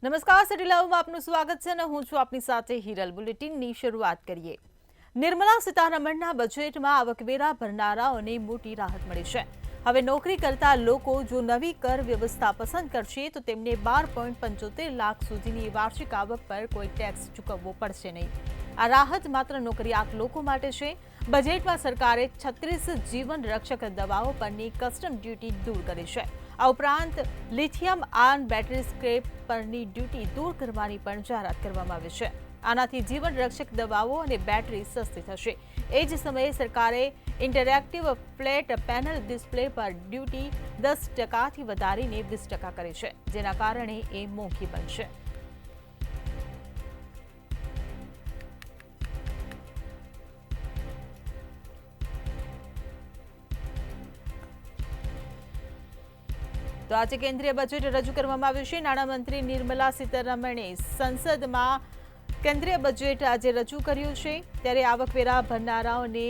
નમસ્કાર, સિટી લાઈવમાં આપનું સ્વાગત છે અને હું છું આપની સાથે હિરલ। બુલેટિનની શરૂઆત કરીએ। નિર્મલા સીતારમણના બજેટમાં આવકવેરા ભરનારાઓને મોટી રાહત મળી છે। હવે નોકરી કરતા લોકો જો નવી કર વ્યવસ્થા પસંદ કરશે તો તેમને 12.75 લાખ સુધીની વાર્ષિક આવક પર કોઈ ટેક્સ ચૂકવવો પડશે નહીં। આ રાહત માત્ર નોકરિયાત લોકો માટે છે। બજેટમાં સરકારે 36 જીવન રક્ષક દવાઓ પરની કસ્ટમ ડ્યુટી દૂર કરી છે। આ ઉપરાંત લિથિયમ આયન બેટરી સ્ક્રેપ પરની ડ્યુટી દૂર કરવાની પણ જાહેરાત કરવામાં આવી છે। આનાથી જીવન રક્ષક દવાઓ અને બેટરી સસ્તી થશે। એ જ સમયે સરકારે ઇન્ટરેક્ટિવ ફ્લેટ પેનલ ડિસ્પ્લે પર ડ્યુટી 10%થી વધારીને 20% કરી છે, જેના કારણે એ મોંઘી બનશે। તો આજે કેન્દ્રીય બજેટ રજૂ કરવામાં આવ્યું છે। નાણામંત્રી નિર્મલા સીતારમણે સંસદમાં કેન્દ્રીય બજેટ આજે રજૂ કર્યું છે, ત્યારે આવકવેરા ભરનારાઓને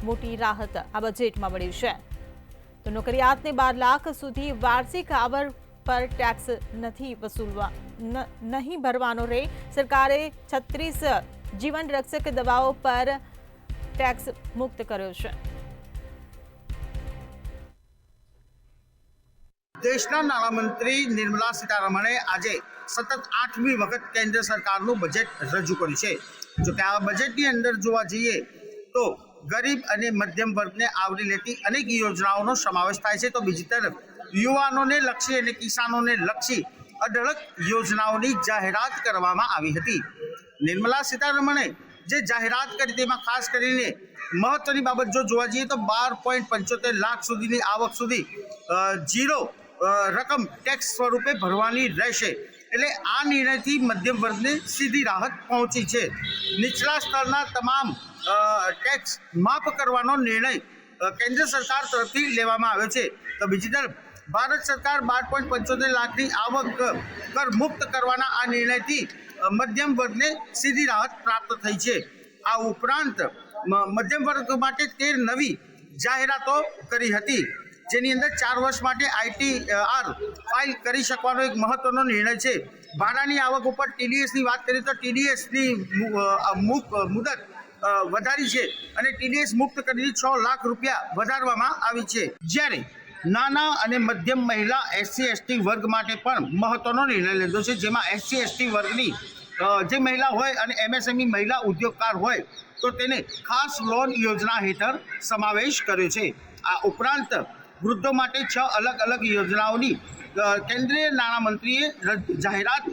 મોટી રાહત આ બજેટમાં મળી છે। તો નોકરિયાતને 12 લાખ સુધી વાર્ષિક આવક પર ટેક્સ નહીં ભરવાનો રહે। સરકારે 36 જીવન રક્ષક દવાઓ પર ટેક્સ મુક્ત કર્યો છે। દેશના નાણામંત્રી નિર્મલા સીતારમણે આજે સતત 8મી વખત કેન્દ્ર સરકારનું બજેટ રજૂ કર્યું છે। જો કે આ બજેટની અંદર જોવા જઈએ તો ગરીબ અને મધ્યમ વર્ગને આવરી લેતી અનેક યોજનાઓનો સમાવેશ થાય છે, તો બીજી તરફ યુવાનોને લક્ષી અને કિસાનોને લક્ષી અઢળક યોજનાઓની જાહેરાત કરવામાં આવી હતી। નિર્મલા સીતારમણે જે જાહેરાત કરી તેમાં ખાસ કરીને મહત્વની બાબત જો જોવા જઈએ તો 12.75 લાખ સુધીની આવક સુધી જીરો રકમ ટેક્સ સ્વરૂપે ભરવાની રહેશે। એટલે આ નિર્ણયથી મધ્યમ વર્ગને સીધી રાહત પહોંચી છે। નીચલા સ્તરના તમામ ટેક્સ માફ કરવાનો નિર્ણય કેન્દ્ર સરકાર તરફથી લેવામાં આવ્યો છે। તો બીજી તરફ ભારત સરકાર 12.75 લાખની આવક કર મુક્ત કરવાના આ નિર્ણયથી મધ્યમ વર્ગને સીધી રાહત પ્રાપ્ત થઈ છે। આ ઉપરાંત મધ્યમ વર્ગ માટે 13 નવી જાહેરાતો કરી હતી, જેની અંદર 4 વર્ષ માટે ITR ફાઇલ કરી શકવાનો એક મહત્વનો નિર્ણય છે। ભાડાની આવક ઉપર TDSની વાત કરીએ તો TDSની મુદત વધારી છે અને TDS મુક્ત કરીને 6 લાખ રૂપિયા વધારવામાં આવી છે। જ્યારે નાના અને મધ્યમ મહિલા SC/ST વર્ગ માટે પણ મહત્વનો નિર્ણય લીધો છે, જેમાં SC/ST વર્ગની જે મહિલા હોય અને MSME મહિલા ઉદ્યોગકાર હોય તો તેને ખાસ લોન યોજના હેઠળ સમાવેશ કર્યો છે। આ ઉપરાંત વૃદ્ધો માટે 6 અલગ અલગ યોજનાઓની કેન્દ્રીય નાણામંત્રીએ જાહેરાત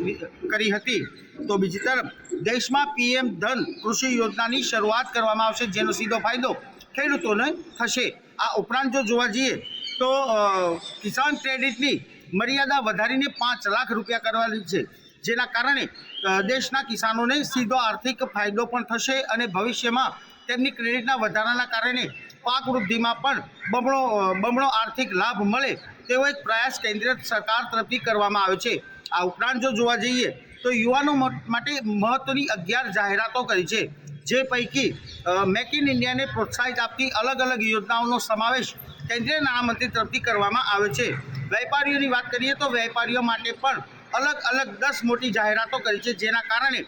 કરી હતી। તો બીજી તરફ દેશમાં PM ધન કૃષિ યોજનાની શરૂઆત કરવામાં આવશે, જેનો સીધો ફાયદો ખેડૂતોને થશે। આ ઉપરાંત જો જોવા જઈએ તો કિસાન ક્રેડિટની મર્યાદા વધારીને 5 લાખ રૂપિયા કરવાની છે, જેના કારણે દેશના કિસાનોને સીધો આર્થિક ફાયદો પણ થશે અને ભવિષ્યમાં તેમની ક્રેડિટના વધારાના કારણે પાક વૃદ્ધિમાં પણ બમણો આર્થિક લાભ મળે તેવો એક પ્રયાસ કેન્દ્ર સરકાર તરફથી કરવામાં આવ્યો છે। આ ઉપરાંત જો જોવા જઈએ તો યુવાનો માટે મહત્વની 11 જાહેરાતો કરી છે, જે પૈકી મેક ઇન ઇન્ડિયાને પ્રોત્સાહિત આપતી અલગ અલગ યોજનાઓનો સમાવેશ કેન્દ્રીય નાણામંત્રી તરફથી કરવામાં આવ્યો છે। વેપારીઓની વાત કરીએ તો વેપારીઓ માટે પણ અલગ અલગ 10 મોટી જાહેરાતો કરી છે, જેના કારણે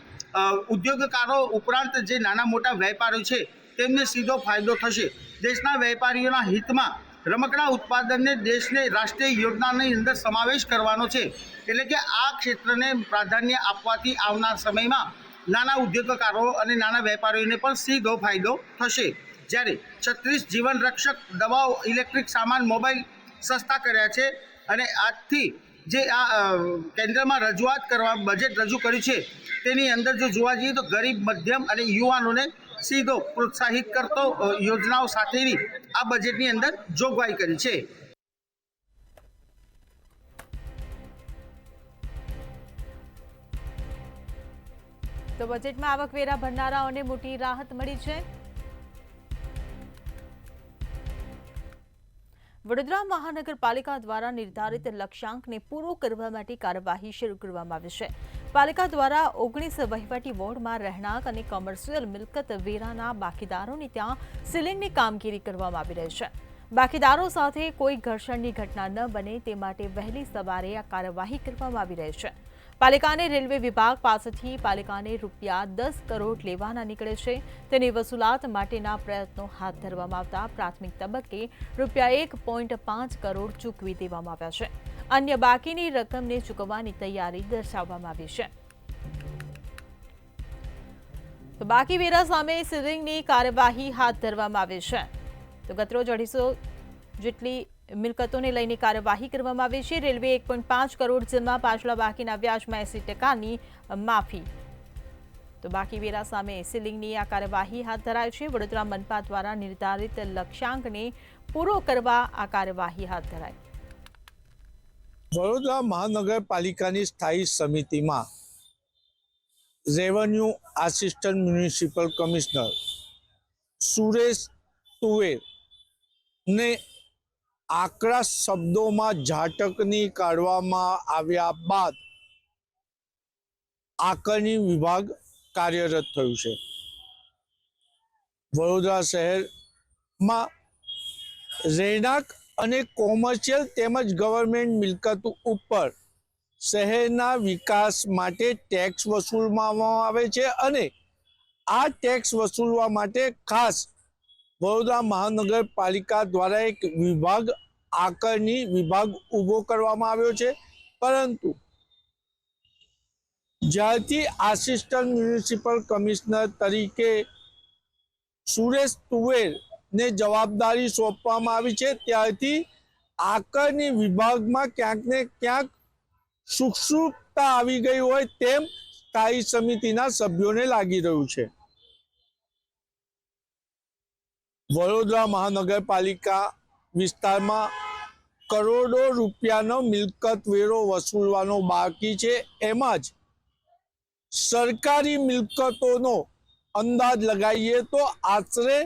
ઉદ્યોગકારો ઉપરાંત જે નાના મોટા વેપારીઓ છે તેમને સીધો ફાયદો થશે। દેશના વેપારીઓના હિતમાં રમકડા ઉત્પાદનને દેશને રાષ્ટ્રીય યોજનાની અંદર સમાવેશ કરવાનો છે, એટલે કે આ ક્ષેત્રને પ્રાધાન્ય આપવાથી આવનાર સમયમાં નાના ઉદ્યોગકારો અને નાના વેપારીઓને પણ સીધો ફાયદો થશે। જ્યારે 36 જીવન રક્ષક દવાઓ, ઇલેક્ટ્રિક સામાન, મોબાઈલ સસ્તા કર્યા છે અને આજથી જે આ કેન્દ્રમાં રજૂઆત કરવા બજેટ રજૂ કર્યું છે તેની અંદર જો જોવા જઈએ તો ગરીબ, મધ્યમ અને યુવાનોને સીધો પ્રોત્સાહિત કરતો યોજનાઓ સાથેની આ બજેટની અંદર જોગવાઈ કરી છે। તો બજેટમાં આવકવેરા ભરનારાઓને મોટી રાહત મળી છે। વડોદરા મહાનગરપાલિકા દ્વારા નિર્ધારિત લક્ષ્યાંકને પૂરો કરવા માટે કાર્યવાહી શરૂ કરવામાં આવી છે। પાલિકા દ્વારા 19 વહીવટી વોર્ડમાં રહેણાંક અને કોમર્શિયલ મિલકત વેરાના બાકીદારોને ત્યાં સીલિંગની કામગીરી કરવામાં આવી રહી છે। બાકીદારો સાથે કોઈ ઘર્ષણની ઘટના ન બને તે માટે વહેલી સવારે આ કાર્યવાહી કરવામાં આવી રહી છે। પાલિકાને રેલવે વિભાગ પાસેથી પાલિકાને રૂપિયા 10 કરોડ લેવાના નીકળે છે. તેની વસૂલાત માટેના પ્રયત્નો હાથ ધરવામાં આવતા પ્રાથમિક તબક્કે રૂપિયા 1.5 કરોડ ચૂકવી દેવામાં આવ્યા છે. અન્ય બાકીની રકમને ચૂકવવાની તૈયારી દર્શાવવામાં આવી છે. તો બાકી વેરા સામે સીલિંગની કાર્યવાહી હાથ ધરવામાં આવી છે. તો ગતરોજ 250 જેટલી મિલકતોને લઈને કાર્યવાહી કરવામાં આવી છે. રેલવે 1.5 કરોડ જેમાં પાછલા બાકીના વ્યાજમાં 80%ની માફી. તો બાકી વેરા સામે સીલિંગની આ કાર્યવાહી હાથ ધરાઈ છે. વડોદરા મનપા દ્વારા નિર્ધારિત લક્ષ્યાંકને પૂરો કરવા આ કાર્યવાહી હાથ ધરાઈ. વડોદરા મહાનગરપાલિકાની સ્થાયી સમિતિમાં revenue assistant municipal commissioner Suresh તુવેર ને આકરા શબ્દોમાં ઝાટકની કાઢવામાં આવ્યા બાદ આકારણી વિભાગ કાર્યરત થયું છે. વડોદરા શહેરમાં રહેણાંક અને કોમર્શિયલ તેમજ ગવર્મેન્ટ મિલકત ઉપર શહેરના વિકાસ માટે ટેક્સ વસૂલવામાં આવે છે અને આ ટેક્સ વસૂલવા માટે ખાસ વડોદરા મહાનગરપાલિકા દ્વારા એક વિભાગ આકારણી વિભાગ ઊભો કરવામાં આવ્યો છે. પરંતુ જ્યારથી આસિસ્ટન્ટ મ્યુનિસિપલ કમિશનર તરીકે સુરેશ તુવેરને જવાબદારી સોંપવામાં આવી છે ત્યારથી આકારણી વિભાગમાં ક્યાંક ને ક્યાંક સુક્ષુપ્તતા આવી ગઈ હોય તેમ સ્થાયી સમિતિના સભ્યોને લાગી રહ્યું છે. વડોદરા મહાનગરપાલિકા વિસ્તારમાં કરોડો રૂપિયાનો મિલકત વેરો વસૂલવાનો બાકી છે. એમાં જ સરકારી મિલકતોનો અંદાજ લગાવીએ તો આશરે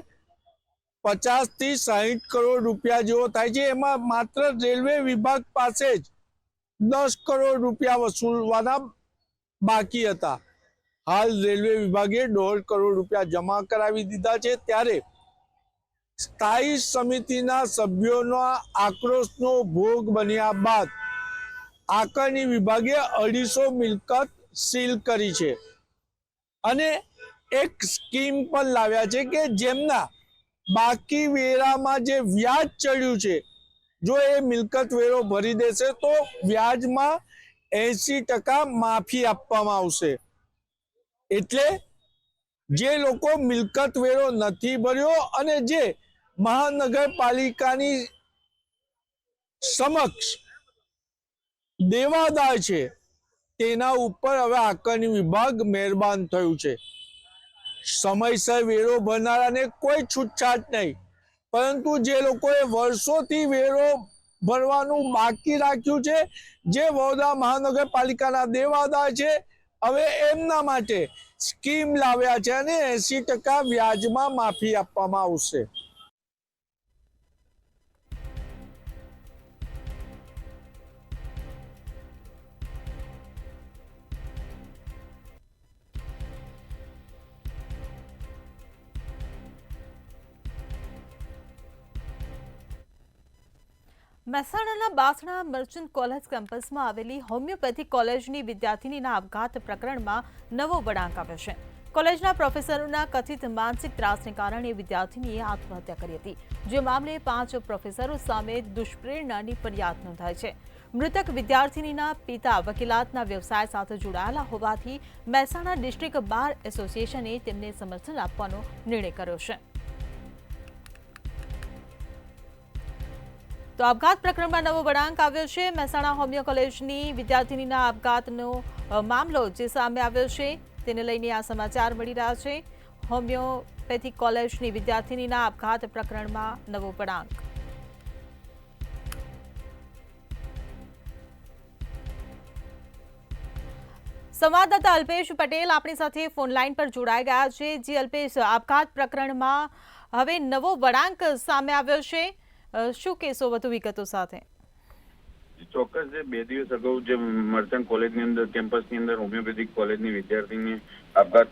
50 થી 60 કરોડ રૂપિયા જેવો થાય છે. એમાં માત્ર રેલવે વિભાગ પાસે જ 10 કરોડ રૂપિયા વસૂલવાના બાકી હતા. હાલ રેલવે વિભાગે 1.5 કરોડ રૂપિયા જમા કરાવી દીધા છે. ત્યારે સ્થાયી સમિતિના સભ્યોના આક્રોશનો ભોગ બન્યા બાદ આકારણી વિભાગે 250 મિલકત સીલ કરી છે અને એક સ્કીમ પણ લાવ્યા છે કે જેમના બાકી વેરામાં જે વ્યાજ ચડ્યું છે જો એ મિલકત વેરો ભરી દેશે તો વ્યાજમાં 80% માફી આપવામાં આવશે. એટલે જે લોકો મિલકત વેરો નથી ભર્યો અને જે મહાનગરપાલિકાની સમક્ષ દેવાદાર છે તેના ઉપર હવે આકારણી વિભાગ મહેરબાન થયું છે. સમયસર વેરો ભરનારાને કોઈ છૂટછાટ નહીં, પરંતુ જે લોકોએ વર્ષોથી વેરો ભરવાનું બાકી રાખ્યું છે, જે વડોદરા મહાનગરપાલિકાના દેવાદાર છે, હવે એમના માટે સ્કીમ લાવ્યા છે અને 80% વ્યાજમાં માફી આપવામાં આવશે. મહેસાણાના બાસણા મર્ચન્ટ કોલેજ કેમ્પસમાં આવેલી હોમિયોપેથિક કોલેજની વિદ્યાર્થિનીના આપઘાત પ્રકરણમાં નવો વળાંક આવ્યો છે. કોલેજના પ્રોફેસરોના કથિત માનસિક ત્રાસને કારણે વિદ્યાર્થિનીએ આત્મહત્યા કરી હતી. જે મામલે 5 પ્રોફેસરો સામે દુષ્પ્રેરણાની ફરિયાદ નોંધાઈ છે. મૃતક વિદ્યાર્થિનીના પિતા વકીલાતના વ્યવસાય સાથે જોડાયેલા હોવાથી મહેસાણા ડિસ્ટ્રિક્ટ બાર એસોસિએશને તેમને સમર્થન આપવાનો નિર્ણય કર્યો છે. તો આપઘાત પ્રકરણમાં નવો વળાંક આવ્યો છે. મહેસાણા હોમિયો કોલેજની વિદ્યાર્થિનીના આપઘાતનો મામલો જે સામે આવ્યો છે તેને લઈને આ સમાચાર મળી રહ્યા છે. હોમિયોપેથિક કોલેજની વિદ્યાર્થિનીના આપઘાત પ્રકરણમાં નવો વળાંક. સંવાદદાતા અલ્પેશ પટેલ આપણી સાથે ફોન લાઈન પર જોડાઈ ગયા છે. જી અલ્પેશ, આપઘાત પ્રકરણમાં હવે નવો વળાંક સામે આવ્યો છે. શું કહેશો વધુ વિગતો સાથે? ચોક્કસ, જે 2 દિવસ અગાઉ જે મર્ચન્ટ કોલેજની અંદર કેમ્પસની અંદર હોમિયોપેથિક કોલેજની વિદ્યાર્થીને આપઘાત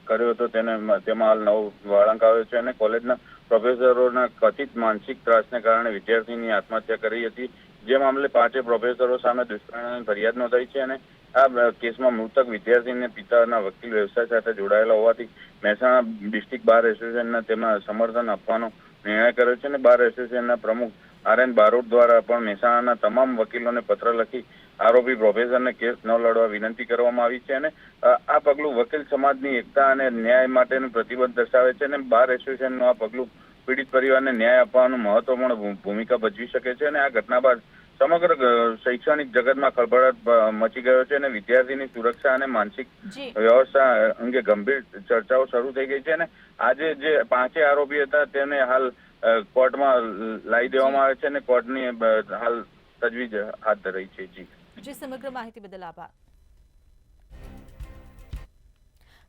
કર્યો હતો તેમાં હાલ નવો વળાંક આવ્યો છે અને કોલેજના પ્રોફેસરોના કથિત માનસિક ત્રાસને કારણે વિદ્યાર્થીની આત્મહત્યા કરી હતી. જે મામલે 5 પ્રોફેસરો સામે દુષ્પ્રેરણાની ફરિયાદ નોંધાઈ છે અને આ કેસમાં મૃતક વિદ્યાર્થીને પિતાના વકીલ વ્યવસાય સાથે જોડાયેલા હોવાથી મહેસાણા ડિસ્ટ્રિક્ટ બાર એસોસિએશનના તેમાં સમર્થન આપવાનો નિર્ણય કર્યો છે અને બાર એસોસિએશનના પ્રમુખ RN બારોટ દ્વારા પણ મહેસાણાના તમામ વકીલોને પત્ર લખી આરોપી પ્રોફેસરને કેસ ન લડવા વિનંતી કરવામાં આવી છે અને આ પગલું વકીલ સમાજની એકતા અને ન્યાય માટેનું પ્રતિબદ્ધ દર્શાવે છે અને બાર એસોસિએશનનું આ પગલું પીડિત પરિવારને ન્યાય આપવાનું મહત્વપૂર્ણ ભૂમિકા ભજવી શકે છે અને આ ઘટના બાદ સમગ્ર શૈક્ષણિક જગતમાં ખળભળાટ મચી ગયો છે અને વિદ્યાર્થીની સુરક્ષા અને માનસિક વ્યવસ્થા અંગે ગંભીર ચર્ચાઓ શરૂ થઈ ગઈ છે અને આજે જે 5 આરોપી હતા તેને હાલ કોર્ટમાં લાવી દેવામાં આવે છે અને કોર્ટની હાલ તજવીજ હાથ ધરાઈ છે. જી સમગ્ર માહિતી બદલ આભાર.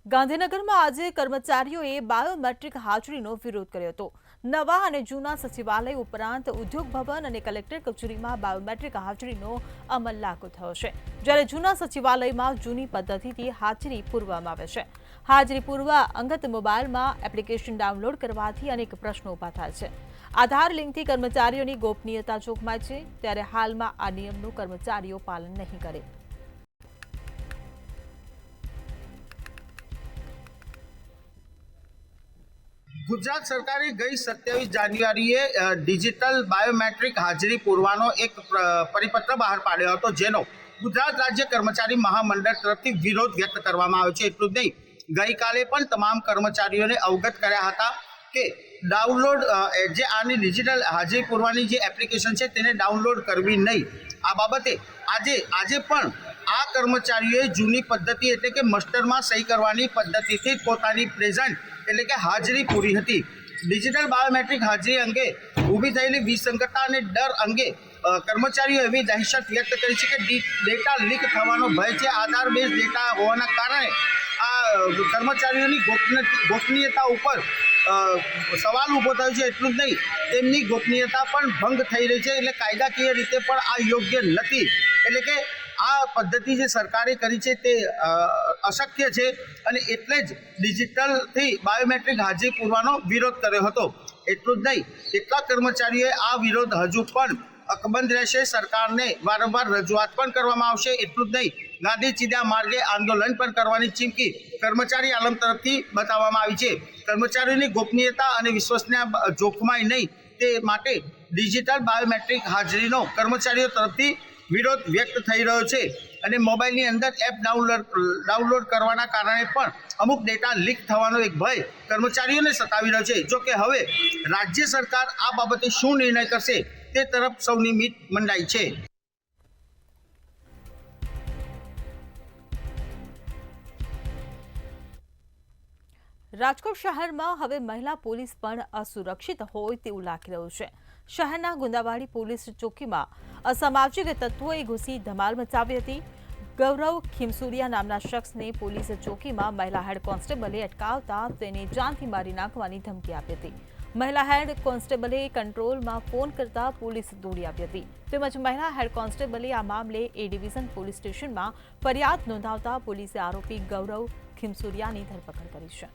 ગાંધીનગરમાં આજે કર્મચારીઓએ બાયોમેટ્રિક હાજરીનો વિરોધ કર્યો હતો. નવા અને જૂના સચિવાલય ઉપરાંત ઉદ્યોગ ભવન અને કલેક્ટર કચેરીમાં બાયોમેટ્રિક હાજરીનો અમલ લાગુ થયો છે, જ્યારે જૂના સચિવાલયમાં જૂની પદ્ધતિથી હાજરી પૂરવામાં આવે છે. હાજરી પૂરવા અંગત મોબાઈલમાં એપ્લિકેશન ડાઉનલોડ કરવાથી અનેક પ્રશ્નો ઊભા થાય છે. આધાર લિંકથી કર્મચારીઓની ગોપનીયતા જોખમાય છે, ત્યારે હાલમાં આ નિયમનું કર્મચારીઓ પાલન નહીં કરે. ગુજરાત સરકારે ગઈ 27 જાન્યુઆરીએ ડિજિટલ બાયોમેટ્રિક હાજરી પૂરવાનો એક પરિપત્ર બહાર પાડ્યો હતો, જેનો ગુજરાત રાજ્ય કર્મચારી મહામંડળ તરફથી વિરોધ વ્યક્ત કરવામાં આવ્યો છે. એટલું જ નહીં, ગઈકાલે પણ તમામ કર્મચારીઓને અવગત કર્યા હતા કે ડાઉનલોડ જે આની ડિજિટલ હાજરી પૂરવાની જે એપ્લિકેશન છે તેને ડાઉનલોડ કરવી નહીં. આ બાબતે આજે પણ આ કર્મચારીઓએ જૂની પદ્ધતિ એટલે કે મસ્ટરમાં સહી કરવાની પદ્ધતિથી પોતાની પ્રેઝન્ટ એટલે કે હાજરી પૂરી હતી. ડિજિટલ બાયોમેટ્રિક હાજરી અંગે ઊભી થયેલી વિસંગતતા અને ડર અંગે કર્મચારીઓ એવી દહેશત વ્યક્ત કરી છે કે ડેટા લીક થવાનો ભય છે. આધાર બેઝ ડેટા હોવાના કારણે આ કર્મચારીઓની ગોપનીયતા ઉપર સવાલ ઊભો થયો છે. એટલું જ નહીં, તેમની ગોપનીયતા પણ ભંગ થઈ રહી છે, એટલે કાયદાકીય રીતે પણ આ યોગ્ય નથી. એટલે કે આ પદ્ધતિ જે સરકારે કરી છે તે અશક્ય છે અને એટલે જ ડિજિટલથી બાયોમેટ્રિક હાજરી પૂરવાનો વિરોધ કર્યો હતો. એટલું જ નહીં, કેટલાક કર્મચારીઓએ આ વિરોધ હજુ પણ અકબંધ રહેશે. સરકારને વારંવાર રજૂઆત પણ કરવામાં આવશે. એટલું જ નહીં, ગાંધી ચીધા માર્ગે આંદોલન પણ કરવાની ચીમકી કર્મચારી આલમ તરફથી બતાવવામાં આવી છે. કર્મચારીઓની ગોપનીયતા અને વિશ્વસનીયતા જોખમાય નહીં તે માટે ડિજિટલ બાયોમેટ્રિક હાજરીનો કર્મચારીઓ તરફથી વિરોધ વ્યક્ત થઈ રહ્યો છે અને મોબાઈલની અંદર એપ ડાઉનલોડ કરવાના કારણે પણ અમુક ડેટા લીક થવાનો એક ભય કર્મચારીઓને સતાવી રહ્યો છે. જો કે હવે રાજ્ય સરકાર આ બાબતે શું નિર્ણય કરશે તે તરફ સૌની મીટ મંડાઈ છે. રાજકોટ શહેરમાં હવે મહિલા પોલીસ પણ અસુરક્ષિત હોય તેવું લાગી રહ્યું છે. શહેરના ગુંદાવાડી પોલીસ ચોકીમાં અસામાજિક તત્વોએ ઘૂસી ધમાલ મચાવી હતી. ગૌરવ ખીમસુરિયા નામના શખ્સને પોલીસ ચોકીમાં મહિલા હેડ કોન્સ્ટેબલે અટકાવતા તેને જાનથી મારી નાખવાની ધમકી આપી હતી. મહિલા હેડ કોન્સ્ટેબલે કંટ્રોલમાં ફોન કરતા પોલીસ દોડી આવી હતી. તેમજ મહિલા હેડ કોન્સ્ટેબલે આ મામલે એ ડિવિઝન પોલીસ સ્ટેશનમાં ફરિયાદ નોંધાવતા પોલીસે આરોપી ગૌરવ ખીમસુરિયાની ધરપકડ કરી છે.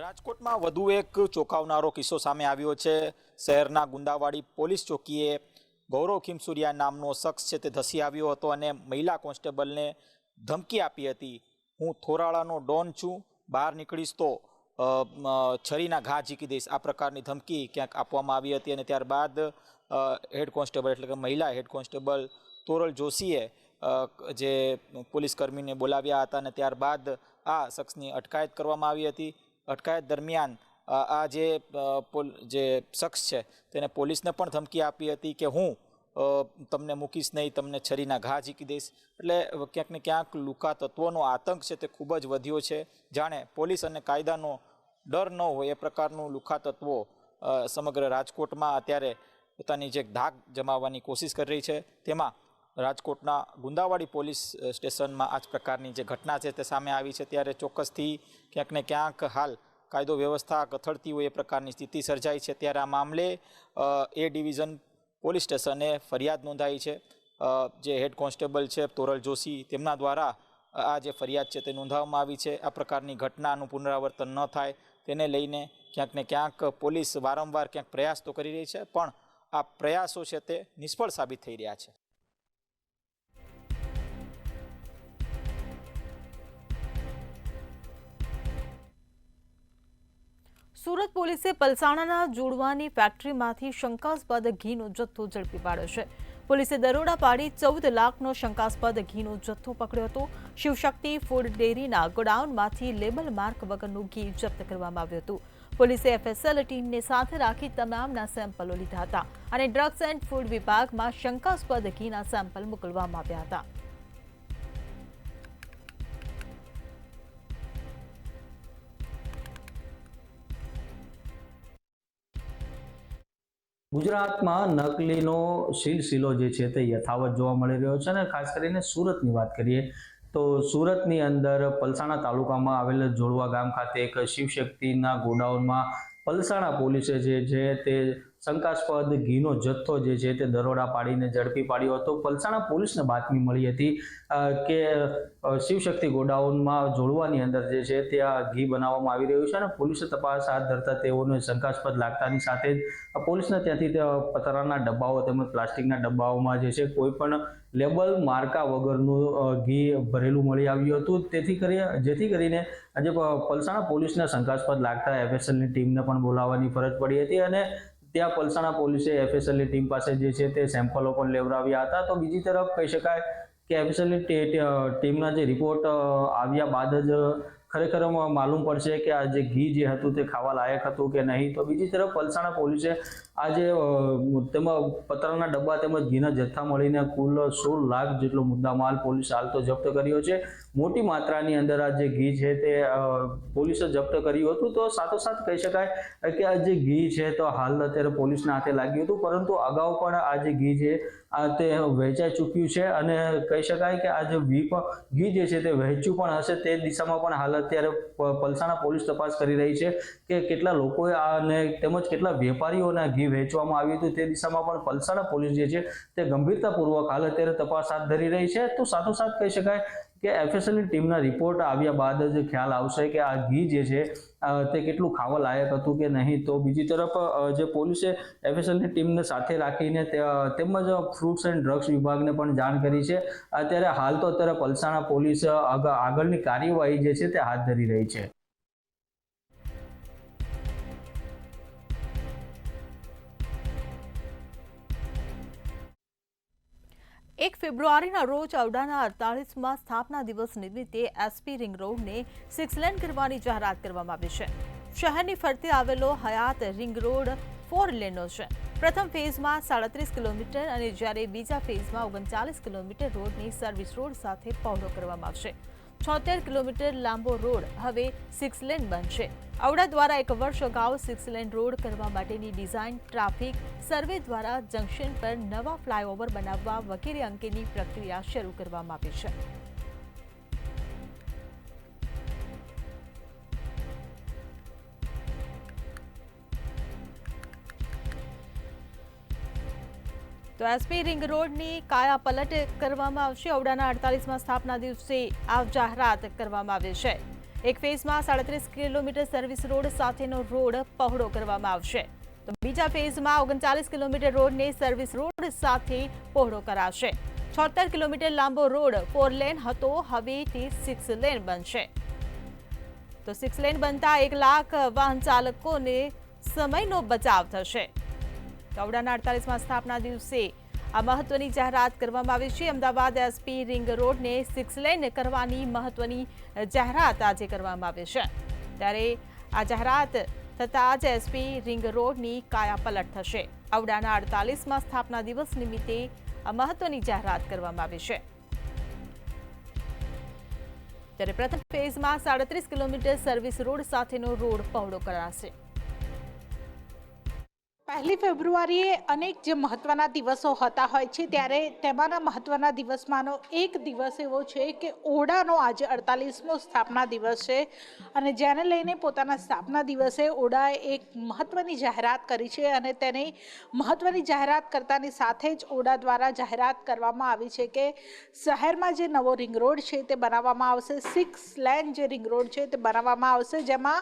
રાજકોટમાં વધુ એક ચોંકાવનારો કિસ્સો સામે આવ્યો છે. શહેરના ગુંદાવાડી પોલીસ ચોકીએ ગૌરવ ખીમસુરિયા નામનો શખ્સ છે તે ધસી આવ્યો હતો અને મહિલા કોન્સ્ટેબલને ધમકી આપી હતી. હું થોરાળાનો ડોન છું, બહાર નીકળીશ તો છરીના ઘા ઝીકી દઈશ, આ પ્રકારની ધમકી ક્યાંક આપવામાં આવી હતી. અને ત્યારબાદ હેડ કોન્સ્ટેબલ એટલે કે મહિલા હેડ કોન્સ્ટેબલ તોરલ જોશીએ જે પોલીસ કર્મીને બોલાવ્યા હતા અને ત્યારબાદ આ શખ્સની અટકાયત કરવામાં આવી હતી. અટકાયત દરમિયાન આ જે શખ્સ છે તેને પોલીસને પણ ધમકી આપી હતી કે હું તમને મૂકીશ નહીં, તમને છરીના ઘા ઝીકી દઈશ. એટલે ક્યાંક ને ક્યાંક લુકા તત્વોનો આતંક છે તે ખૂબ જ વધ્યો છે. જાણે પોલીસ અને કાયદાનો ડર ન હોય એ પ્રકારનું લુકા તત્વો સમગ્ર રાજકોટમાં અત્યારે પોતાની જે ધાક જમાવવાની કોશિશ કરી રહી છે. તેમાં રાજકોટના ગુંદાવાડી પોલીસ સ્ટેશનમાં આ જ પ્રકારની જે ઘટના છે તે સામે આવી છે. ત્યારે ચોક્કસથી ક્યાંક ને ક્યાંક હાલ કાયદો વ્યવસ્થા કથળતી હોય એ પ્રકારની સ્થિતિ સર્જાઈ છે. ત્યારે આ મામલે એ ડિવિઝન પોલીસ સ્ટેશને ફરિયાદ નોંધાઈ છે. જે હેડ કોન્સ્ટેબલ છે તોરલ જોશી તેમના દ્વારા આ જે ફરિયાદ છે તે નોંધવામાં આવી છે. આ પ્રકારની ઘટનાનું પુનરાવર્તન ન થાય તેને લઈને ક્યાંક ને ક્યાંક પોલીસ વારંવાર ક્યાંક પ્રયાસ તો કરી રહી છે, પણ આ પ્રયાસો છે તે નિષ્ફળ સાબિત થઈ રહ્યા છે. સુરત પોલીસે પલસાણાના જોડવાની ફેક્ટરીમાંથી શંકાસ્પદ ઘીનો જથ્થો ઝડપી પાડ્યો છે. પોલીસે દરોડા પાડી 14 લાખનો શંકાસ્પદ ઘીનો જથ્થો પકડ્યો હતો. શિવશક્તિ ફૂડ ડેરીના ગોડાઉનમાંથી લેબલ માર્ક વગરનું ઘી જપ્ત કરવામાં આવ્યું હતું. પોલીસે એફએસએલ ટીમને સાથે રાખી તમામના સેમ્પલો લીધા હતા અને ડ્રગ્સ એન્ડ ફૂડ વિભાગમાં શંકાસ્પદ ઘીના સેમ્પલ મોકલવામાં આવ્યા હતા. ગુજરાતમાં નકલીનો સિલસિલો જે છે તે યથાવત જોવા મળી રહ્યો છે અને ખાસ કરીને સુરતની વાત કરીએ તો સુરતની અંદર પલસાણા તાલુકામાં આવેલ જોડવા ગામ ખાતે એક શિવશક્તિના ગોડાઉનમાં પલસાણા પોલીસે જે છે તે શંકાસ્પદ ઘીનો જથ્થો જે છે તે દરોડા પાડીને ઝડપી પાડ્યો હતો. પલસાણા પોલીસને બાતમી મળી હતી કે શિવશક્તિ ગોડાઉનમાં જોડવાની અંદર જે છે ત્યાં ઘી બનાવવામાં આવી રહ્યું છે અને પોલીસે તપાસ હાથ ધરતા તેઓને શંકાસ્પદ લાગતાની સાથે જ પોલીસને ત્યાંથી પતરાના ડબ્બાઓ તેમજ પ્લાસ્ટિકના ડબ્બાઓમાં જે છે કોઈ પણ લેબલ માર્કા વગરનું ઘી ભરેલું મળી આવ્યું હતું. જેથી કરીને આજે પલસાણા પોલીસને શંકાસ્પદ લાગતા એફએસએલની ટીમને પણ બોલાવવાની ફરજ પડી હતી અને ત્યાં પલસાણા પોલીસે એફએસએલની ટીમ પાસે જે છે તે સેમ્પલો પણ લેવડાવ્યા હતા. તો બીજી તરફ કહી શકાય કે એફએસએલની ટીમના જે રિપોર્ટ આવ્યા બાદ જ ખરેખર માલુમ પડશે કે આ જે ઘી જે હતું તે ખાવા લાયક હતું કે નહીં. તો બીજી તરફ પલસાણા પોલીસે આજે તેમાં પતરાના ડબ્બા તેમજ ઘીના જથ્થા મળીને કુલ 16 લાખ જેટલો મુદ્દામાલ પોલીસ હાલ તો જપ્ત કર્યો છે. મોટી માત્રાની અંદર આ જે ઘી છે તે પોલીસે જપ્ત કર્યું હતું. તો સાથોસાથ કહી શકાય કે આ જે ઘી છે તો હાલ અત્યારે પોલીસના હાથે લાગ્યું હતું, પરંતુ અગાઉ પણ આ જે ઘી છે તે વહેંચાઈ ચૂક્યું છે અને કહી શકાય કે આ જે ઘી જે છે તે વહેંચ્યું પણ હશે તે દિશામાં પણ હાલ અત્યારે પલસાણા પોલીસ તપાસ કરી રહી છે કે કેટલા લોકોએ અને તેમજ કેટલા વેપારીઓના ઘી વહેંચવામાં આવ્યું હતું તે દિશામાં પણ પલસાણા પોલીસ જે છે તે ગંભીરતાપૂર્વક હાલ અત્યારે તપાસ હાથ ધરી રહી છે. તો સાથોસાથ કહી શકાય કે એફએસએલની ટીમના રિપોર્ટ આવ્યા બાદ જ ખ્યાલ આવશે કે આ ઘી જે છે તે કેટલું ખાવા લાયક હતું કે નહીં. તો બીજી તરફ જે પોલીસે એફએસએલની ટીમને સાથે રાખીને તેમજ ફ્રૂટ્સ એન્ડ ડ્રગ્સ વિભાગને પણ જાણ કરી છે. અત્યારે હાલ તો અત્યારે પલસાણા પોલીસ આગળની કાર્યવાહી જે છે તે હાથ ધરી રહી છે. 1 ફેબ્રુઆરીના રોજ ઔડાના 48માં સ્થાપના દિવસ નિમિત્તે એસપી રિંગ રોડને 6 લેન કરવાની જાહેરાત કરવામાં આવી છે. શહેરની ફરતે આવેલો હયાત રિંગ રોડ 4 લેનનો છે. પ્રથમ ફેઝમાં 37 કિલોમીટર અને જ્યારે બીજા ફેઝમાં 39 કિલોમીટર રોડની સર્વિસ રોડ સાથે પહોળો કરવામાં આવશે. 76 કિલોમીટર લાંબો રોડ હવે 6 લેન બનશે. ઔડા દ્વારા 1 વર્ષ અગાઉ 6 લેન રોડ કરવા માટેની ડિઝાઇન, ટ્રાફિક સર્વે દ્વારા જંકશન પર નવા ફ્લાયઓવર બનાવવા વગેરે અંગેની પ્રક્રિયા શરૂ કરવામાં આવી છે. તો એસપી રિંગ રોડની કાયા પલટ કરવામાં આવશે. ઔડાના 48માં સ્થાપના દિવસે આ જાહેરાત કરવામાં આવી છે. 1 ફેઝમાં 37 કિલોમીટર સર્વિસ રોડ સાથેનો રોડ પહોળો કરવામાં આવશે. તો બીજા ફેઝમાં 39 કિલોમીટર રોડને સર્વિસ રોડ સાથે પહોળો કરાશે. 76 કિલોમીટર લાંબો રોડ 4 લેન હતો, હવે તે 6 લેન બનશે. તો 6 લેન બનતા 1 લાખ વાહન ચાલકોને સમયનો બચાવ થશે. ઔડાના 48માં સ્થાપના દિવસે આ મહત્વની જાહેરાત કરવામાં આવી છે. અમદાવાદ એસપી રિંગ રોડને 6 લેન કરવાની મહત્વની જાહેરાત આજે કરવામાં આવી છે. ત્યારે આ જાહેરાત થતાં જ એસપી રિંગ રોડની કાયા પલટ થશે. ઔડાના 48માં સ્થાપના દિવસ નિમિત્તે આ મહત્વની જાહેરાત કરવામાં આવી છે. ત્યારે પ્રથમ ફેઝમાં 37 કિલોમીટર સર્વિસ રોડ સાથેનો રોડ પહોળો કરાશે. પહેલી ફેબ્રુઆરીએ અનેક જે મહત્ત્વના દિવસો હોતા હોય છે ત્યારે તેમાંના મહત્ત્વના દિવસમાંનો એક દિવસ એવો છે કે ઓડાનો આજે 48મો સ્થાપના દિવસ છે અને જેને લઈને પોતાના સ્થાપના દિવસે ઓડાએ એક મહત્ત્વની જાહેરાત કરી છે અને તેની મહત્ત્વની જાહેરાત કરતાની સાથે જ ઓડા દ્વારા જાહેરાત કરવામાં આવી છે કે શહેરમાં જે નવો રિંગ રોડ છે તે બનાવવામાં આવશે, 6 લેન જે રિંગ રોડ છે તે બનાવવામાં આવશે, જેમાં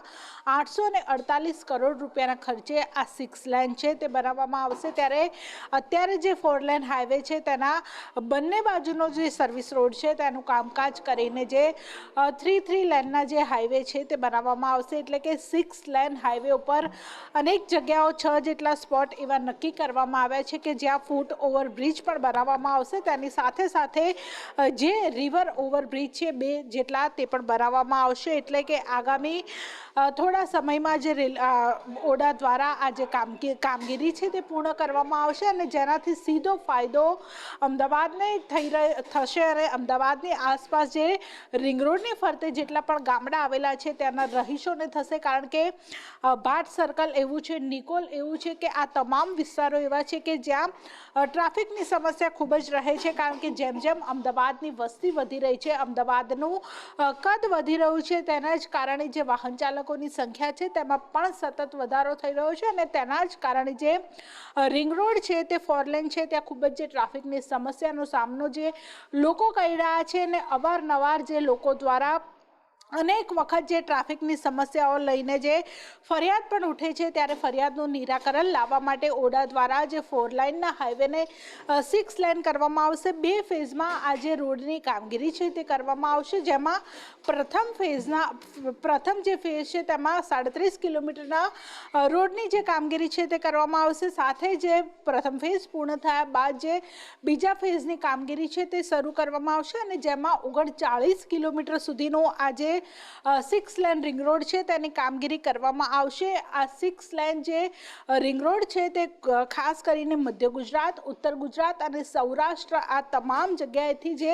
848 કરોડ રૂપિયાના ખર્ચે આ 6 લેન છે તે બનાવવામાં આવશે। ત્યારે અત્યારે જે 4 લેન હાઈવે છે તેના બંને બાજુનો જે સર્વિસ રોડ છે તેનું કામકાજ કરીને જે 3 લેનના જે હાઈવે છે તે બનાવવામાં આવશે। એટલે કે 6 લેન હાઈવે ઉપર અનેક જગ્યાઓ 6 જેટલા સ્પોટ એવા નક્કી કરવામાં આવ્યા છે કે જ્યાં ફૂટ ઓવરબ્રિજ પણ બનાવવામાં આવશે। તેની સાથે સાથે જે રિવર ઓવરબ્રિજ છે 2 જેટલા તે પણ બનાવવામાં આવશે। એટલે કે આગામી થોડા સમયમાં જે ઓડા દ્વારા આ જે કામગીરી છે તે પૂર્ણ કરવામાં આવશે અને જેનાથી સીધો ફાયદો અમદાવાદને થશે અને અમદાવાદની આસપાસ જે રિંગ રોડની ફરતે જેટલા પણ ગામડા આવેલા છે ત્યાંના રહીશોને થશે। કારણ કે ભાટ સર્કલ એવું છે, નિકોલ એવું છે કે આ તમામ વિસ્તારો એવા છે કે જ્યાં ટ્રાફિકની સમસ્યા ખૂબ જ રહે છે। કારણ કે જેમ જેમ અમદાવાદની વસ્તી વધી રહી છે, અમદાવાદનું કદ વધી રહ્યું છે, તેના જ કારણે જે વાહન ચાલકોની સંખ્યા છે તેમાં પણ સતત વધારો થઈ રહ્યો છે અને તેના જ કારણે જે રિંગ રોડ છે તે 4 લેન છે ત્યાં ખૂબ જ જે ટ્રાફિકની સમસ્યાનો સામનો જે લોકો કરી રહ્યા છે અને અવારનવાર જે લોકો દ્વારા અનેક વખત જે ટ્રાફિકની સમસ્યાઓ લઈને જે ફરિયાદ પણ ઉઠે છે ત્યારે ફરિયાદનું નિરાકરણ લાવવા માટે ઓડા દ્વારા જે 4 લાઇનના હાઈવેને 6 લેન કરવામાં આવશે। 2 ફેઝમાં આ જે રોડની કામગીરી છે તે કરવામાં આવશે, જેમાં પ્રથમ જે ફેઝ છે તેમાં 37 કિલોમીટરના રોડની જે કામગીરી છે તે કરવામાં આવશે। સાથે જે પ્રથમ ફેઝ પૂર્ણ થયા બાદ જે બીજા ફેઝની કામગીરી છે તે શરૂ કરવામાં આવશે અને જેમાં 39 કિલોમીટર સુધીનો આ જે 6 લેન રિંગ રોડ છે તેની કામગીરી કરવામાં આવશે। આ 6 લેન જે રિંગ રોડ છે તે ખાસ કરીને મધ્ય ગુજરાત, ઉત્તર ગુજરાત અને સૌરાષ્ટ્ર આ તમામ જગ્યાએથી જે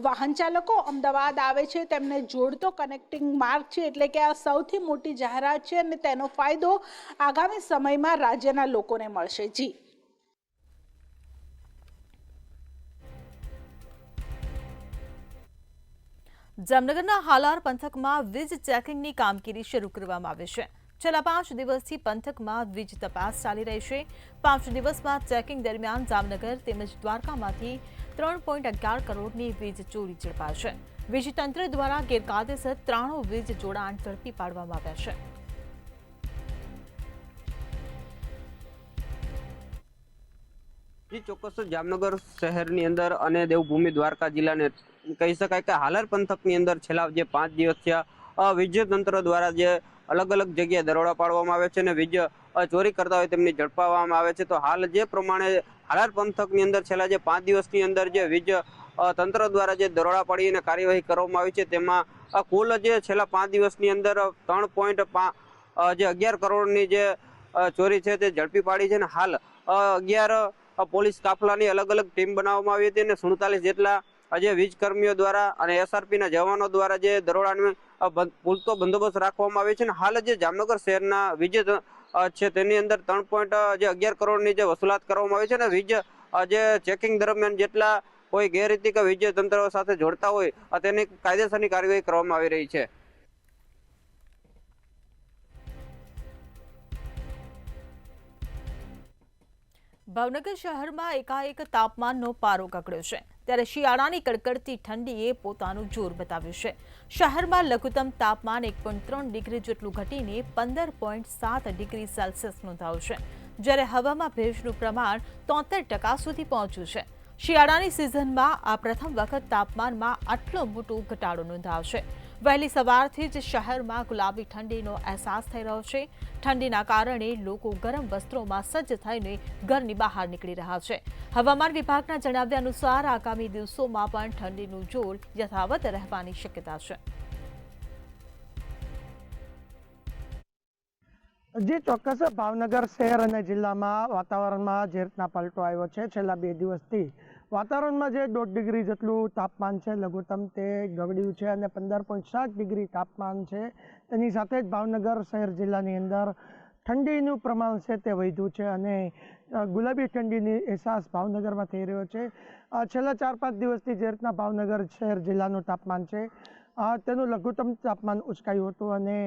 વાહન ચાલકો અમદાવાદ આવે છે તેમને જોડતો કનેક્ટિંગ માર્ગ છે। એટલે કે આ સૌથી મોટી જાહેરાત છે અને તેનો ફાયદો આગામી સમયમાં રાજ્યના લોકોને મળશે। જી જામનગરના હાલાર પંથકમાં વીજ ચેકિંગની કામગીરી શરૂ કરવામાં આવી છે। છેલ્લા 5 દિવસથી પંથકમાં વીજ તપાસ ચાલી રહી છે। 5 દિવસમાં ચેકિંગ દરમિયાન જામનગર તેમજ દ્વારકામાંથી 3.11 કરોડની વીજ ચોરી ઝડપાઈ છે। વીજ તંત્ર દ્વારા ગેરકાયદેસર 93 વીજ જોડાણ ઝડપી પાડવામાં આવ્યા છે। જી ચોક્કસ જામનગર શહેરની અંદર અને દેવભૂમિ દ્વારકા જિલ્લાને કહી શકાય કે હાલાર પંથકની અંદર છેલ્લા જે 5 દિવસ થયા વીજ તંત્ર દ્વારા જે અલગ અલગ જગ્યાએ દરોડા પાડવામાં આવે છે અને વીજ ચોરી કરતા હોય તેમની ઝડપાવવામાં આવે છે। તો હાલ જે પ્રમાણે હાલાર પંથકની અંદર છેલ્લા જે 5 દિવસની અંદર જે વીજ તંત્ર દ્વારા જે દરોડા પાડીને કાર્યવાહી કરવામાં આવી છે તેમાં કુલ જે છેલ્લા 5 દિવસની અંદર 3.11 કરોડની જે ચોરી છે તે ઝડપી પાડી છે અને હાલ 11 પોલીસ કાફલાની અલગ અલગ ટીમ બનાવવામાં આવી હતી અને 47 જેટલા જે વીજ કર્મીઓ દ્વારા અને એસઆરપીના જવાનો દ્વારા જે દરોડાનો પૂરતો બંદોબસ્ત રાખવામાં આવ્યો છે અને હાલ જે જામનગર શહેરના વીજ છે તેની અંદર 3.11 કરોડની જે વસૂલાત કરવામાં આવી છે અને વીજ જે ચેકિંગ દરમિયાન જેટલા કોઈ ગેરરીતિ કે વીજ તંત્ર સાથે જોડતા હોય તેની કાયદેસરની કાર્યવાહી કરવામાં આવી રહી છે। ભાવનગર શહેરમાં એકાએક તાપમાનનો પારો ગગડ્યો છે ત્યારે શિયાળાની કડકડતી ઠંડીએ પોતાનું જોર બતાવ્યું છે। શહેરમાં લઘુત્તમ તાપમાન 1.3 ડિગ્રી જેટલું ઘટીને 15.7 ડિગ્રી સેલ્સિયસ નોંધાયું છે, જ્યારે હવામાં ભેજનું પ્રમાણ 73% સુધી પહોંચ્યું છે। શિયાળાની સિઝનમાં આ પ્રથમ વખત તાપમાનમાં આટલો મોટો ઘટાડો નોંધાયો છે। વહેલી સવારથી જ શહેરમાં ગુલાબી ઠંડીનો અહેસાસ થઈ રહ્યો છે। ઠંડીના કારણે લોકો ગરમ વસ્ત્રોમાં સજ્જ થઈને ઘરની બહાર નીકળી રહ્યા છે। હવામાન વિભાગના જણાવ્યા અનુસાર આગામી દિવસોમાં પણ ઠંડીનું જોર યથાવત રહેવાની શક્યતા છે। જે ચોક્કસ ભાવનગર શહેર અને જિલ્લામાં વાતાવરણમાં જે રીતના પલટો આવ્યો છે છેલ્લા 2 દિવસથી વાતાવરણમાં જે 1.5 ડિગ્રી જેટલું તાપમાન છે લઘુત્તમ તે ગગડ્યું છે અને 15.7 ડિગ્રી તાપમાન છે। તેની સાથે જ ભાવનગર શહેર જિલ્લાની અંદર ઠંડીનું પ્રમાણ છે તે વધ્યું છે અને ગુલાબી ઠંડીની અહેસાસ ભાવનગરમાં થઈ રહ્યો છે. છેલ્લા 4-5 દિવસથી જે રીતના ભાવનગર શહેર જિલ્લાનું તાપમાન છે તેનું લઘુત્તમ તાપમાન ઉચકાયું હતું અને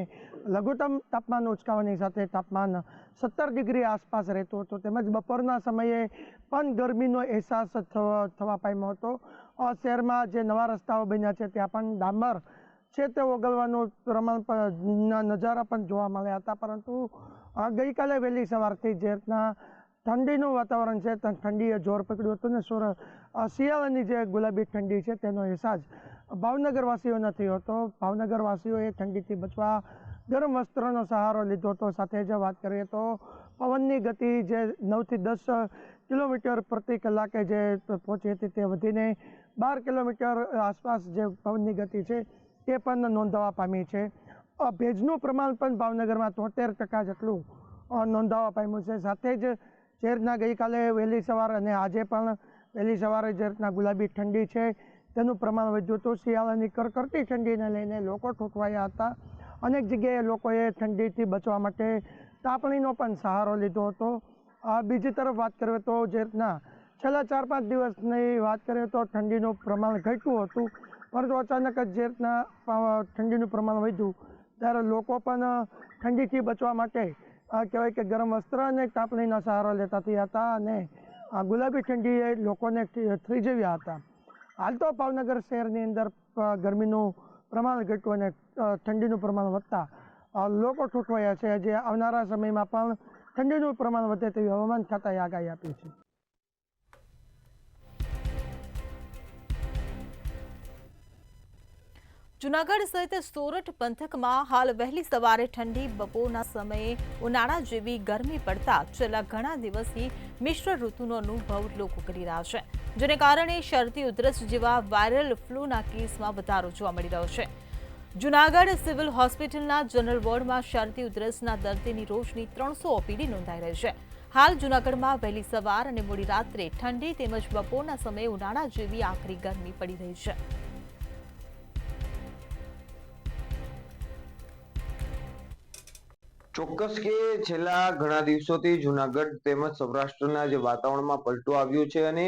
લઘુત્તમ તાપમાન ઉચકાવાની સાથે તાપમાન 17 ડિગ્રી આસપાસ રહેતું હતું. તેમજ બપોરના સમયે પણ ગરમીનો અહેસાસ થવા પામ્યો હતો. શહેરમાં જે નવા રસ્તાઓ બન્યા છે ત્યાં પણ ડામર છે તે ઓગળવાનું પ્રમાણ નજારા પણ જોવા મળ્યા હતા. પરંતુ ગઈકાલે વહેલી સવારથી જે રીતના ઠંડીનું વાતાવરણ છે ઠંડીએ જોર પકડ્યું હતું ને શિયાળાની જે ગુલાબી ઠંડી છે તેનો અહેસાસ ભાવનગરવાસીઓને થયો હતો. ભાવનગરવાસીઓએ ઠંડીથી બચવા ગરમ વસ્ત્રનો સહારો લીધો હતો. સાથે જ વાત કરીએ તો પવનની ગતિ જે 9 થી 10 કિલોમીટર પ્રતિ કલાકે જે પહોંચી હતી તે વધીને 12 કિલોમીટર આસપાસ જે પવનની ગતિ છે તે પણ નોંધવા પામી છે. ભેજનું પ્રમાણ પણ ભાવનગરમાં 73% જેટલું નોંધાવા પામ્યું છે. સાથે જ જે રીતના ગઈકાલે વહેલી સવાર અને આજે પણ વહેલી સવારે જે રીતના ગુલાબી ઠંડી છે તેનું પ્રમાણ વધ્યું હતું. શિયાળાની કડકડતી ઠંડીને લઈને લોકો ઠૂંઠવાયા હતા. અનેક જગ્યાએ લોકોએ ઠંડીથી બચવા માટે તાપણીનો પણ સહારો લીધો હતો. બીજી તરફ વાત કરીએ તો જે રીતના છેલ્લા 4-5 દિવસની વાત કરીએ તો ઠંડીનું પ્રમાણ ઘટ્યું હતું, પરંતુ અચાનક જ જે રીતના ઠંડીનું પ્રમાણ વધ્યું ત્યારે લોકો પણ ઠંડીથી બચવા માટે કહેવાય કે ગરમ વસ્ત્ર અને તાપણીનો સહારો લેતા થયા હતા અને ગુલાબી ઠંડીએ લોકોને થીજવ્યા હતા. હાલ તો ભાવનગર શહેરની અંદર ગરમીનું પ્રમાણ ઘટ્યું અને ઠંડીનું પ્રમાણ વધતા લોકો ઠૂંઠવાયા છે. જે આવનારા સમયમાં પણ ઠંડીનું પ્રમાણ વધે તેવી હવામાન ખાતાએ આગાહી આપી છે. જૂનાગઢ સહિત સોરઠ પંથકમાં હાલ વહેલી સવારે ઠંડી, બપોરના સમયે ઉનાળા જેવી ગરમી પડતા છેલ્લા ઘણા દિવસથી મિશ્ર ઋતુનો અનુભવ લોકો કરી રહ્યા છે, જેને કારણે શરદી, ઉધરસ જેવા વાયરલ ફ્લૂના કેસમાં વધારો જોવા મળી રહ્યો છે. જૂનાગઢ સિવિલ હોસ્પિટલના જનરલ વોર્ડમાં શરદી, ઉધરસના દર્દીની રોજની 300 ઓપીડી નોંધાઈ રહી છે. હાલ જૂનાગઢમાં વહેલી સવાર અને મોડી રાત્રે ઠંડી તેમજ બપોરના સમયે ઉનાળા જેવી આકરી ગરમી પડી રહી છે. ચોક્કસ કે છેલ્લા ઘણા દિવસોથી જુનાગઢ તેમજ સૌરાષ્ટ્રના જે વાતાવરણમાં પલટો આવ્યો છે અને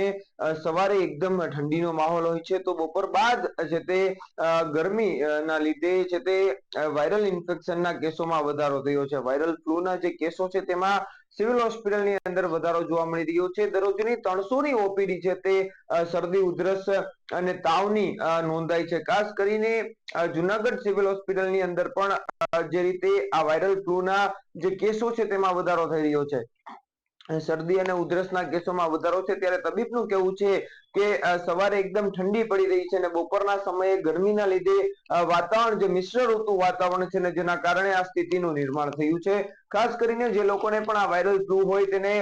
સવારે એકદમ ઠંડીનો માહોલ હોય છે તો બપોર બાદ છે તે ગરમીના લીધે છે તે વાયરલ ઇન્ફેક્શનના કેસોમાં વધારો થયો છે. વાયરલ ફ્લૂના જે કેસો છે તેમાં સિવિલ હોસ્પિટલની અંદર વધારો જોવા મળી રહ્યો છે. દરરોજની 300ની ઓપીડી છે તે શરદી, ઉધરસ અને તાવની નોંધાઈ છે. ખાસ કરીને જુનાગઢ સિવિલ હોસ્પિટલની અંદર પણ જે રીતે આ વાયરલ ફ્લૂના જે કેસો છે તેમાં વધારો થઈ રહ્યો છે. શરદી અને ઉધરસના કેસોમાં વધારો છે ત્યારે તબીબનું કહેવું છે કે સવારે એકદમ ઠંડી પડી રહી છે અને બપોરના સમયે ગરમીના લીધે વાતાવરણ જે મિશ્ર ઋતુ વાતાવરણ છે ને જેના કારણે આ સ્થિતિનું નિર્માણ થયું છે. ખાસ કરીને જે લોકોને પણ આ વાયરલ ફ્લૂ હોય તેને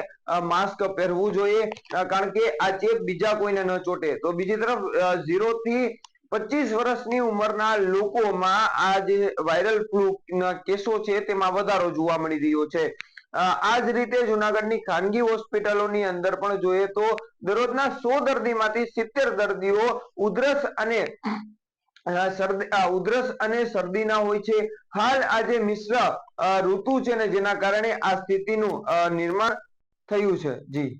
માસ્ક પહેરવું જોઈએ કારણ કે આ ચેપ બીજા કોઈને ન ચોટે. તો બીજી તરફ 0 થી 25 વર્ષની ઉંમરના લોકોમાં આ જે વાયરલ ફ્લૂના કેસો છે તેમાં વધારો જોવા મળી રહ્યો છે. આ જ રીતે જુનાગઢની ખાનગી હોસ્પિટલોની અંદર પણ જોઈએ તો દરરોજના 100 દર્દીમાંથી 70 દર્દીઓ ઉધરસ અને શરદીના હોય છે. હાલ આજે મિશ્ર ઋતુ છે ને જેના કારણે આ સ્થિતિનું નિર્માણ થયું છે. જી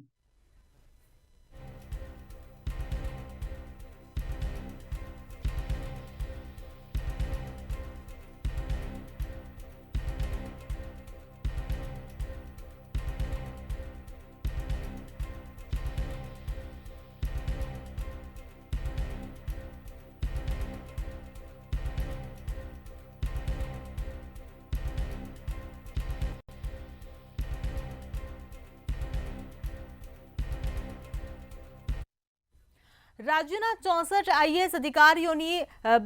રાજ્યના 64 આઈએએસ અધિકારીઓની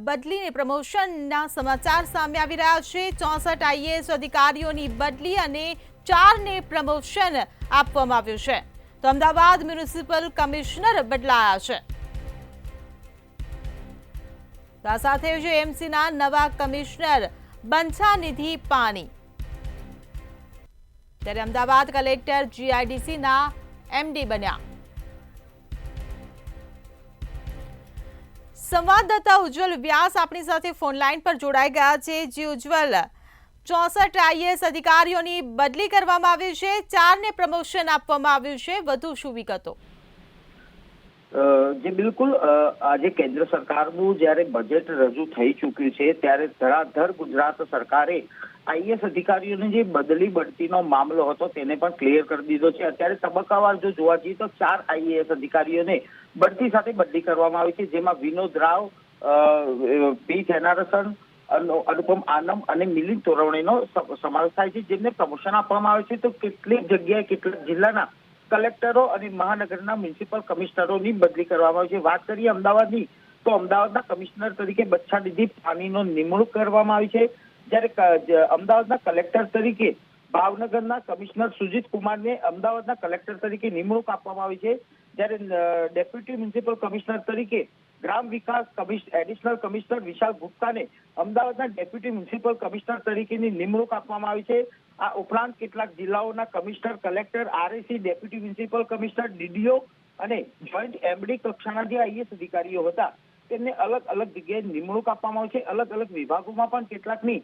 બદલીને પ્રમોશનના સમાચાર સામે આવી રહ્યા છે. 64 આઈએએસ અધિકારીઓની બદલી અને 4ને પ્રમોશન આપવામાં આવ્યું છે. તો અમદાવાદ મ્યુનિસિપલ કમિશનર બદલાયા છે. આ સાથે જ એમસીના નવા કમિશનર બંછાનિધિ પાની, ત્યારે અમદાવાદ કલેક્ટર જીઆઈડીસીના એમડી બન્યા. સંવાદદાતા ઉજ્જવલ વ્યાસ આપણી સાથે ફોન લાઈન પર જોડાઈ ગયા છે. જી ઉજ્જવલ, 64 આઈએએસ અધિકારીઓની બદલી કરવામાં આવી છે, 4ને પ્રમોશન આપવામાં આવ્યું છે. વધુ શું વિગતો? જે બિલકુલ આજે કેન્દ્ર સરકારનું જ્યારે બજેટ રજૂ થઈ ચૂક્યું છે ત્યારે ધરાધર ગુજરાત સરકારે આઈએએસ અધિકારીઓની જે બદલી બઢતીનો મામલો હતો તેને પણ ક્લિયર કરી દીધો છે. અત્યારે તબક્કાવાર જો જોવા જઈએ તો 4 આઈએએસ અધિકારીઓને બઢતી સાથે બદલી કરવામાં આવી છે, જેમાં વિનોદ રાવ, પી થેનારસન, અનુપમ આનંદ અને મિલિંદ તોરવણેનો સમાવેશ થાય છે, જેમને પ્રમોશન આપવામાં આવે છે. તો કેટલીક જગ્યાએ કેટલાક જિલ્લાના કલેક્ટરો અને મહાનગરના મ્યુનિસિપલ કમિશનરોની બદલી કરવામાં આવી છે. વાત કરીએ અમદાવાદની, તો અમદાવાદના કમિશનર તરીકે બચ્છાનિધિ પાનીનો નિમણૂક કરવામાં આવી છે, જ્યારે અમદાવાદના કલેક્ટર તરીકે ભાવનગરના કમિશનર સુજીત કુમારને અમદાવાદના કલેક્ટર તરીકે નિમણૂક આપવામાં આવી છે, જ્યારે ડેપ્યુટી મ્યુનિસિપલ કમિશનર તરીકે ગ્રામ વિકાસ એડિશનલ કમિશનર વિશાલ ગુપ્તાને અમદાવાદના ડેપ્યુટી મ્યુનિસિપલ કમિશનર તરીકેની નિમણૂક આપવામાં આવી છે. આ ઉપરાંત કેટલાક જિલ્લાઓના commissioner, collector, RAC, deputy municipal commissioner, DDO અને જોઈન્ટ એમડી કક્ષાના જે આઈએએસ અધિકારીઓ હતા તેમને અલગ અલગ જગ્યાએ નિમણૂક આપવામાં આવી છે. અલગ અલગ વિભાગોમાં પણ કેટલાકની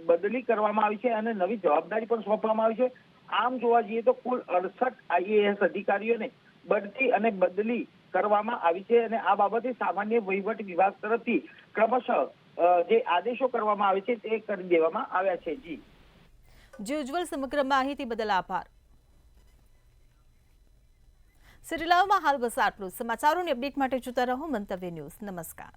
બદલી કરવામાં આવી છે અને નવી જવાબદારી પણ સોંપવામાં આવી છે. આમ જોવા જઈએ તો કુલ 68 આઈએએસ અધિકારીઓને બઢતી અને બદલી કરવામાં આવી છે અને આ બાબતે સામાન્ય વહીવટ વિભાગ તરફથી ક્રમશઃ જે આદેશો કરવામાં આવે છે તે કરી દેવામાં આવ્યા છે. જી ઉજ્જવલ, સમગ્ર માહિતી બદલ આભાર. સિટી લાઈવમાં હાલ બસ આટલું. સમાચારોની અપડેટ માટે જોતા રહો મંતવ્ય ન્યૂઝ. નમસ્કાર.